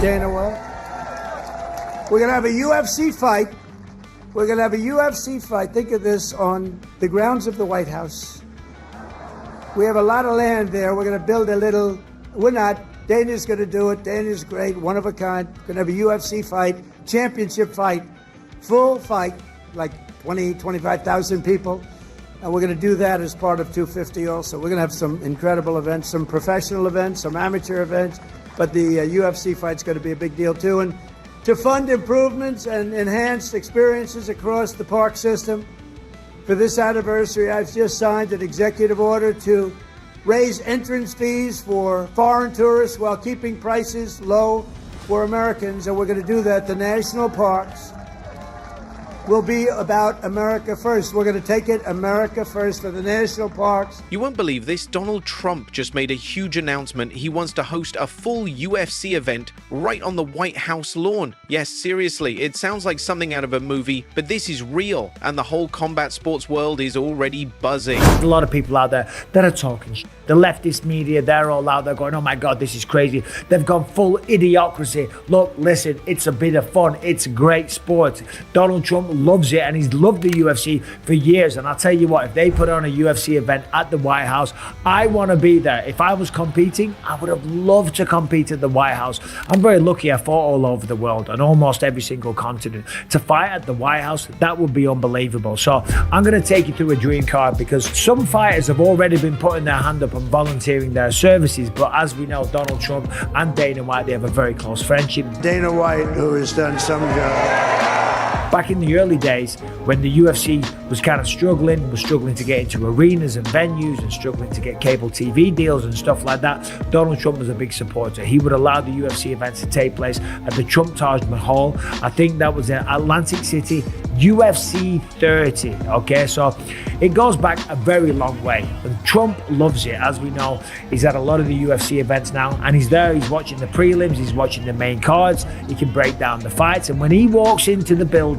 Dana White. We're going to have a UFC fight. We're going to have a UFC fight. Think of this, on the grounds of the White House. We have a lot of land there. We're going to build a little, we're not, Dana's going to do it. Dana's great, one of a kind. We're going to have a UFC fight, championship fight, full fight, like 20, 25,000 people. And we're going to do that as part of 250 also. We're going to have some incredible events, some professional events, some amateur events. But the UFC fight's going to be a big deal too. And to fund improvements and enhanced experiences across the park system, for this anniversary, I've just signed an executive order to raise entrance fees for foreign tourists while keeping prices low for Americans. And we're going to do that. The national parks will be about America first. We're going to take it America first for the national parks. You won't believe this. Donald Trump just made a huge announcement. He wants to host a full UFC event right on the White House lawn. Yes, seriously, it sounds like something out of a movie, but this is real, and the whole combat sports world is already buzzing. There's a lot of people out there that are talking shit. The leftist media, they're all out there going, oh my God, this is crazy. They've gone full idiocracy. Look, listen, it's a bit of fun. It's a great sport. Donald Trump loves it, and he's loved the UFC for years. And I'll tell you what, if they put on a UFC event at the White House, I want to be there. If I was competing, I would have loved to compete at the White House. I'm very lucky. I fought all over the world on almost every single continent. To fight at the White House, that would be unbelievable. So I'm going to take you through a dream card, because some fighters have already been putting their hand up and volunteering their services. But as we know, Donald Trump and Dana White, they have a very close friendship. Dana White, who has done some job. Back in the early days, when the UFC was kind of struggling, to get into arenas and venues and struggling to get cable TV deals and stuff like that, Donald Trump was a big supporter. He would allow the UFC events to take place at the Trump Taj Mahal. I think that was in Atlantic City, UFC 30. Okay, so it goes back a very long way. And Trump loves it. As we know, he's at a lot of the UFC events now, and he's there, he's watching the prelims, he's watching the main cards, he can break down the fights, and when he walks into the building,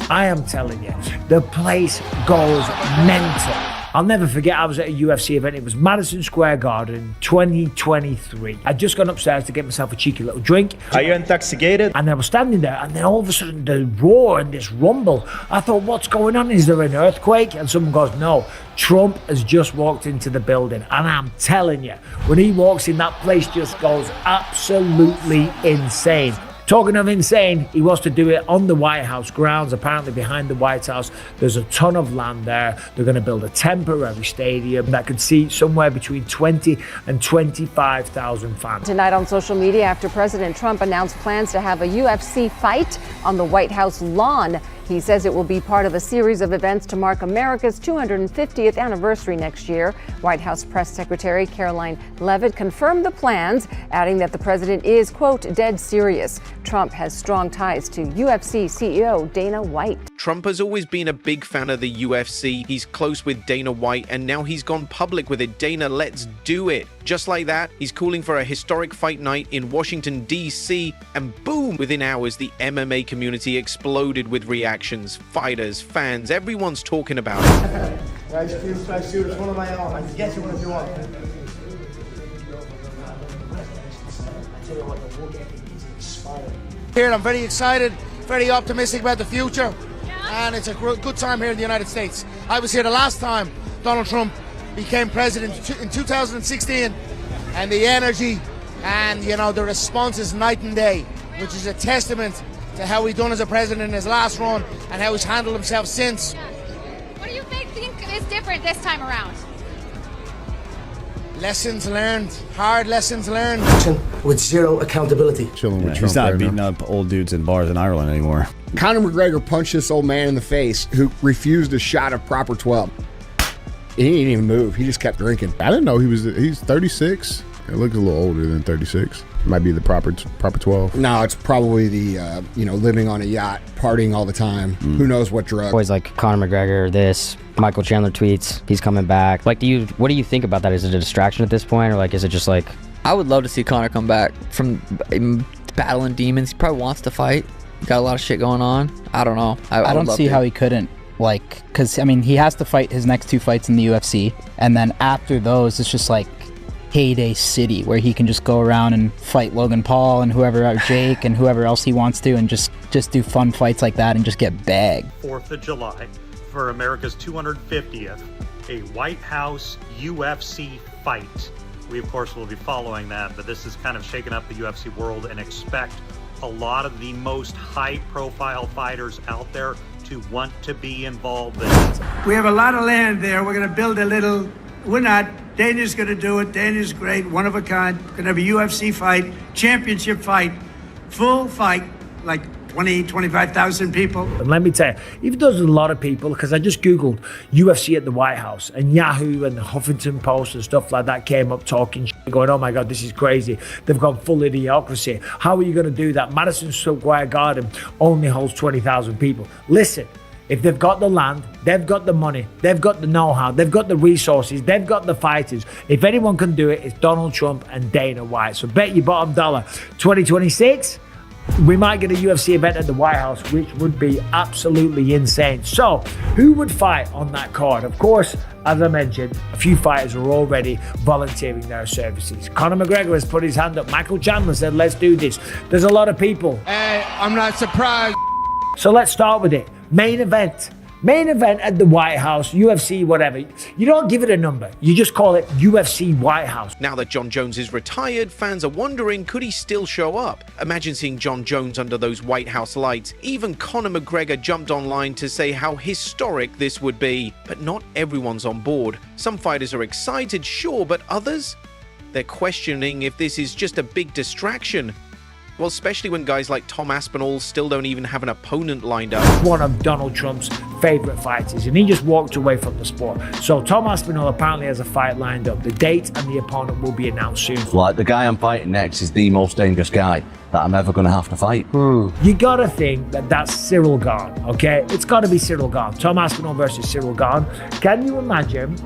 I am telling you, the place goes mental. I'll never forget, I was at a UFC event. It was Madison Square Garden 2023. I'd just gone upstairs to get myself a cheeky little drink. Are you intoxicated? And I was standing there, and then all of a sudden the roar and this rumble. I thought, what's going on? Is there an earthquake? And someone goes, no, Trump has just walked into the building. And I'm telling you, when he walks in, that place just goes absolutely insane. Talking of insane, he wants to do it on the White House grounds. Apparently behind the White House, there's a ton of land there. They're going to build a temporary stadium that could seat somewhere between 20 and 25,000 fans. Tonight on social media, after President Trump announced plans to have a UFC fight on the White House lawn. He says it will be part of a series of events to mark America's 250th anniversary next year. White House Press Secretary Caroline Leavitt confirmed the plans, adding that the president is, quote, dead serious. Trump has strong ties to UFC CEO Dana White. Trump has always been a big fan of the UFC. He's close with Dana White, and now he's gone public with it. Dana, let's do it. Just like that, he's calling for a historic fight night in Washington, D.C., and boom, within hours, the MMA community exploded with reactions. Fighters, fans, everyone's talking about it. Nice shoot. It's one of my own. I can get you one if you want. Here, I'm very excited, very optimistic about the future, and it's a good time here in the United States. I was here the last time Donald Trump became president in 2016, and the energy and, you know, the response is night and day, which is a testament to how he done as a president in his last run and how he's handled himself since. What do you think is different this time around? Lessons learned, hard lessons learned. With zero accountability. Chilling with Trump. He's not beating up old dudes in bars in Ireland anymore. Conor McGregor punched this old man in the face who refused a shot of proper 12. He didn't even move. He just kept drinking. I didn't know he's 36. It looks a little older than 36. Might be the proper 12. No, it's probably the, living on a yacht, partying all the time. Who knows what drug. Boys like Conor McGregor, this, Michael Chandler tweets, he's coming back. Like, what do you think about that? Is it a distraction at this point, or like, is it just like... I would love to see Conor come back from battling demons. He probably wants to fight. He got a lot of shit going on. I don't know. I don't see how he couldn't. Because, I mean, he has to fight his next two fights in the UFC, and then after those, it's just like, heyday city where he can just go around and fight Logan Paul and whoever, Jake and whoever else he wants to, and just do fun fights like that and just get bagged. 4th of July for America's 250th, a White House UFC fight. We, of course, will be following that, but this has kind of shaken up the UFC world, and expect a lot of the most high-profile fighters out there to want to be involved in it. We have a lot of land there. We're going to build a little. We're not. Dana's going to do it. Dana's great, one of a kind. Going to have a UFC fight, championship fight, full fight, like 20, 25,000 people. And let me tell you, even though there's a lot of people, because I just Googled UFC at the White House, and Yahoo and the Huffington Post and stuff like that came up talking, going, oh my God, this is crazy. They've gone full idiocracy. How are you going to do that? Madison Square Garden only holds 20,000 people. Listen, if they've got the land, they've got the money, they've got the know-how, they've got the resources, they've got the fighters. If anyone can do it, it's Donald Trump and Dana White. So bet your bottom dollar, 2026, we might get a UFC event at the White House, which would be absolutely insane. So, who would fight on that card? Of course, as I mentioned, a few fighters are already volunteering their services. Conor McGregor has put his hand up. Michael Chandler said, let's do this. There's a lot of people. I'm not surprised. So let's start with it. Main event. Main event at the White House, UFC, whatever. You don't give it a number. You just call it UFC White House. Now that John Jones is retired, fans are wondering, could he still show up? Imagine seeing John Jones under those White House lights. Even Conor McGregor jumped online to say how historic this would be. But not everyone's on board. Some fighters are excited, sure, but others? They're questioning if this is just a big distraction. Well, especially when guys like Tom Aspinall still don't even have an opponent lined up. One of Donald Trump's favorite fighters, and he just walked away from the sport. So Tom Aspinall apparently has a fight lined up. The date and the opponent will be announced soon. Like, the guy I'm fighting next is the most dangerous guy that I'm ever going to have to fight. You gotta think that that's Cyril Gane, okay? It's gotta be Cyril Gane. Tom Aspinall versus Cyril Gane. Can you imagine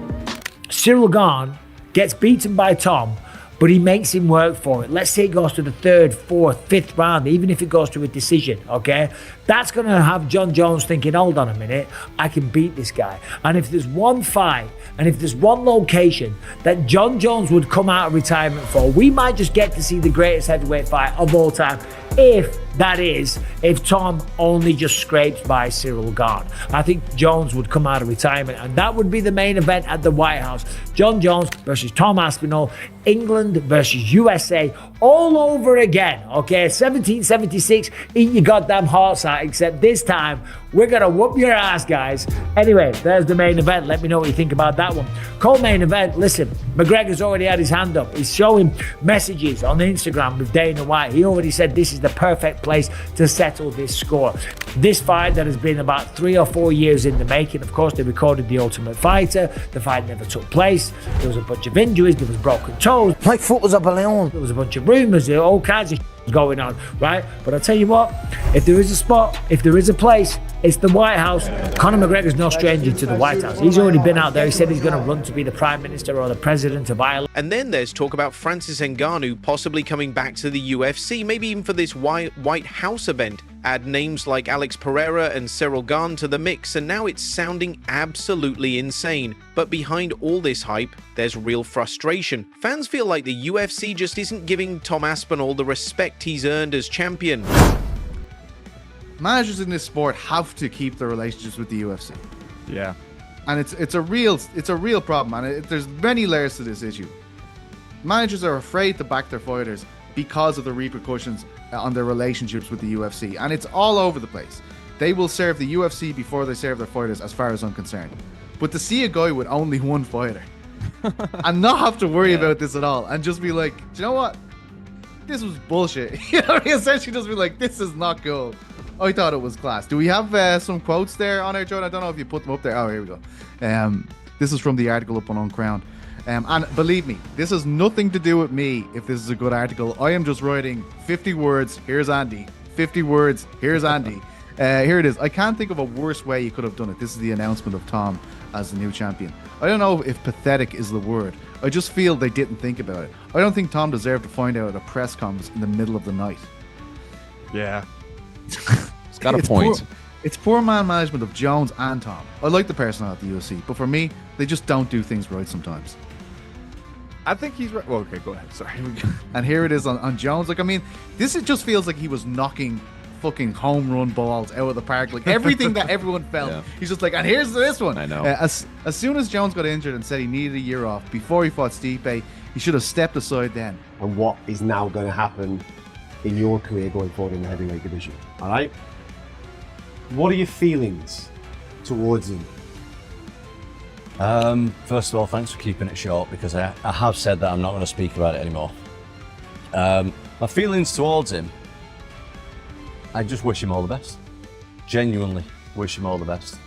Cyril Gane gets beaten by Tom, but he makes him work for it? Let's say it goes to the 3rd, 4th, 5th round, even if it goes to a decision, okay? That's going to have John Jones thinking, hold on a minute, I can beat this guy. And if there's one fight, and if there's one location that John Jones would come out of retirement for, we might just get to see the greatest heavyweight fight of all time. If Tom only just scrapes by Cyril Gane. I think Jones would come out of retirement, and that would be the main event at the White House. John Jones versus Tom Aspinall, England versus USA, all over again, okay? 1776, eat your goddamn hearts out, except this time, we're gonna whoop your ass, guys. Anyway, there's the main event. Let me know what you think about that one. Co-main event, listen, McGregor's already had his hand up. He's showing messages on Instagram with Dana White. He already said this is the perfect place to settle this score. This fight that has been about 3 or 4 years in the making. Of course, they recorded The Ultimate Fighter. The fight never took place. There was a bunch of injuries. There was broken toes. My foot was a balloon. There was a bunch of rumors. There were all kinds of going on, right? But I'll tell you what, if there is a spot, if there is a place, it's the White House. Conor McGregor's no stranger to the White House. He's already been out there. He said he's going to run to be the Prime Minister or the President of Ireland. And then there's talk about Francis Ngannou possibly coming back to the UFC, maybe even for this White House event. Add names like Alex Pereira and Cyril Gane to the mix, and now it's sounding absolutely insane. But behind all this hype, there's real frustration. Fans feel like the UFC just isn't giving Tom Aspinall the respect he's earned as champion. Managers in this sport have to keep their relationships with the UFC. Yeah, and it's a real problem, and there's many layers to this issue. Managers are afraid to back their fighters because of the repercussions on their relationships with the UFC, and it's all over the place. They will serve the UFC before they serve their fighters, as far as I'm concerned. But to see a guy with only one fighter and not have to worry about this at all, and just be like, do you know what? This was bullshit. You know, essentially just be like, this is not cool. I thought it was class. Do we have some quotes there on our John? I don't know if you put them up there. Oh, here we go. This is from the article up on Uncrowned. And believe me, this has nothing to do with me if this is a good article. I am just writing 50 words, here's Andy. 50 words, here's Andy. Here it is. I can't think of a worse way you could have done it. This is the announcement of Tom as the new champion. I don't know if pathetic is the word. I just feel they didn't think about it. I don't think Tom deserved to find out at a press conference in the middle of the night. Yeah. It's got a point. It's poor man management of Jones and Tom. I like the personnel at the UFC, but for me, they just don't do things right sometimes. I think he's right. Well, okay, go ahead. Sorry. And here it is on Jones. Like, I mean, just feels like he was knocking fucking home run balls out of the park. Like, everything that everyone felt. Yeah. He's just like, and here's this one. I know. As soon as Jones got injured and said he needed a year off before he fought Stipe, he should have stepped aside then. And what is now going to happen in your career going forward in the heavyweight division? All right? What are your feelings towards him? First of all, thanks for keeping it short, because I have said that I'm not going to speak about it anymore. My feelings towards him, I just wish him all the best. Genuinely wish him all the best.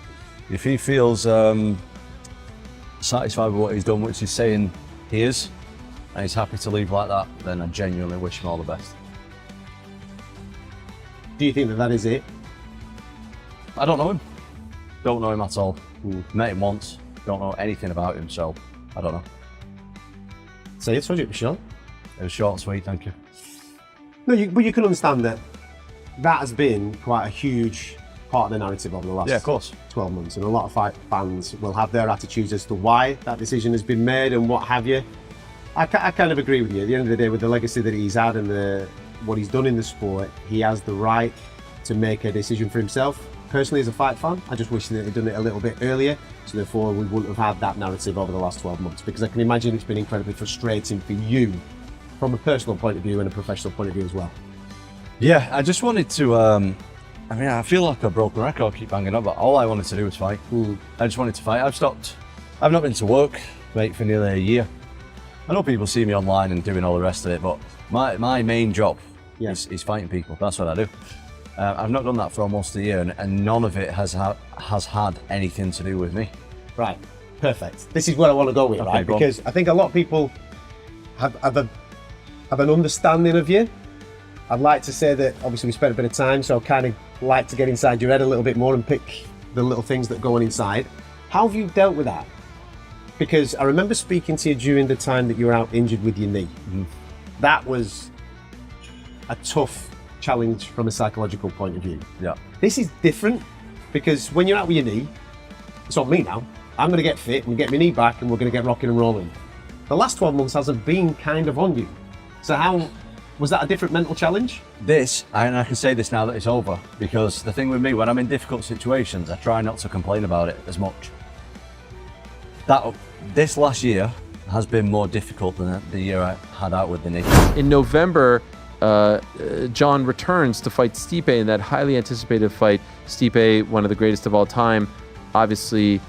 If he feels satisfied with what he's done, which he's saying he is, and he's happy to leave like that, then I genuinely wish him all the best. Do you think that is it? I don't know him. Don't know him at all. Met him once. Don't know anything about him, so I don't know. So it's was it short? It was short and sweet, thank you. No, but you can understand that has been quite a huge part of the narrative over the last of course. 12 months, and a lot of fight fans will have their attitudes as to why that decision has been made and what have you. I kind of agree with you. At the end of the day, with the legacy that he's had and what he's done in the sport, he has the right to make a decision for himself. Personally, as a fight fan, I just wish that he'd done it a little bit earlier, so therefore we wouldn't have had that narrative over the last 12 months, because I can imagine it's been incredibly frustrating for you from a personal point of view and a professional point of view as well. Yeah, I just wanted to, I feel like a broken record, I keep banging up, but all I wanted to do was fight. I just wanted to fight. I've not been to work, mate, for nearly a year. I know people see me online and doing all the rest of it, but my main job is fighting people. That's what I do. I've not done that for almost a year, and none of it has had anything to do with me. Right, perfect. This is where I want to go with, right? Because I think a lot of people have an understanding of you. I'd like to say that obviously we spent a bit of time, so I kind of like to get inside your head a little bit more and pick the little things that go on inside. How have you dealt with that? Because I remember speaking to you during the time that you were out injured with your knee. That was a tough challenge from a psychological point of view. Yeah. This is different, because when you're out with your knee, it's on me now. I'm going to get fit and get my knee back, and we're going to get rocking and rolling. The last 12 months hasn't been kind of on you. So how was that a different mental challenge? And I can say this now that it's over, because the thing with me, when I'm in difficult situations, I try not to complain about it as much. This last year has been more difficult than the year I had out with the knee. In November, John returns to fight Stipe in that highly anticipated fight. Stipe, one of the greatest of all time, obviously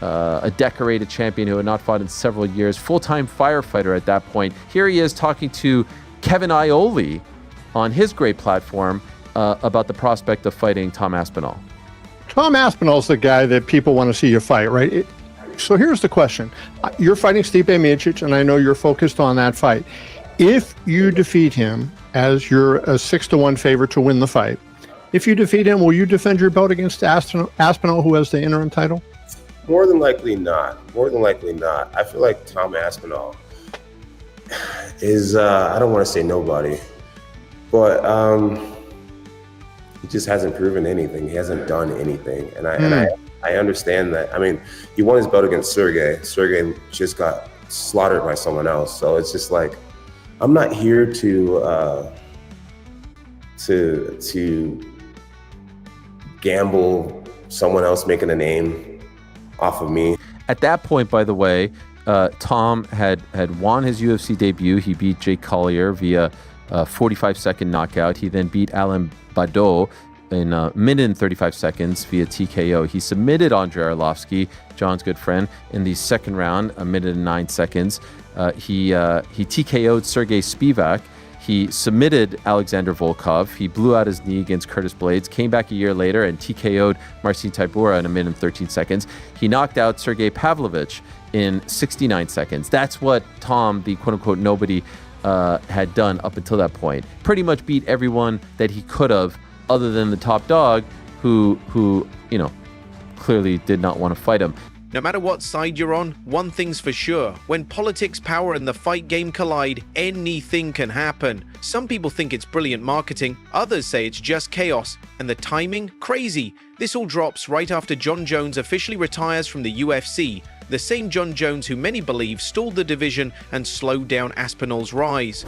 a decorated champion who had not fought in several years, full-time firefighter at that point. Here he is talking to Kevin Iole on his great platform about the prospect of fighting Tom Aspinall. Tom Aspinall's the guy that people want to see you fight, right? So here's the question. You're fighting Stipe Miocic, and I know you're focused on that fight. If you defeat him, as you're a 6-1 favorite to win the fight, if you defeat him, will you defend your belt against Aspinall, who has the interim title? More than likely not. More than likely not. I feel like Tom Aspinall is, I don't want to say nobody, but he just hasn't proven anything. He hasn't done anything. And I understand that. I mean, he won his belt against Sergey. Sergey just got slaughtered by someone else. So it's just like, I'm not here to gamble someone else making a name off of me. At that point, by the way, Tom had won his UFC debut. He beat Jake Collier via a 45-second knockout. He then beat Alain Badeau in a minute and 35 seconds via TKO. He submitted Andrei Arlovsky, John's good friend, in the second round, a minute and 9 seconds. He TKO'd Sergey Spivak. He submitted Alexander Volkov. He blew out his knee against Curtis Blades, came back a year later and TKO'd Marcin Tybura in a minute and 13 seconds. He knocked out Sergey Pavlovich in 69 seconds. That's what Tom, the quote-unquote nobody, had done up until that point. Pretty much beat everyone that he could have, other than the top dog, who clearly did not want to fight him. No matter what side you're on, one thing's for sure. When politics, power, and the fight game collide, anything can happen. Some people think it's brilliant marketing, others say it's just chaos. And the timing? Crazy. This all drops right after John Jones officially retires from the UFC. the same John Jones who many believe stalled the division and slowed down Aspinall's rise.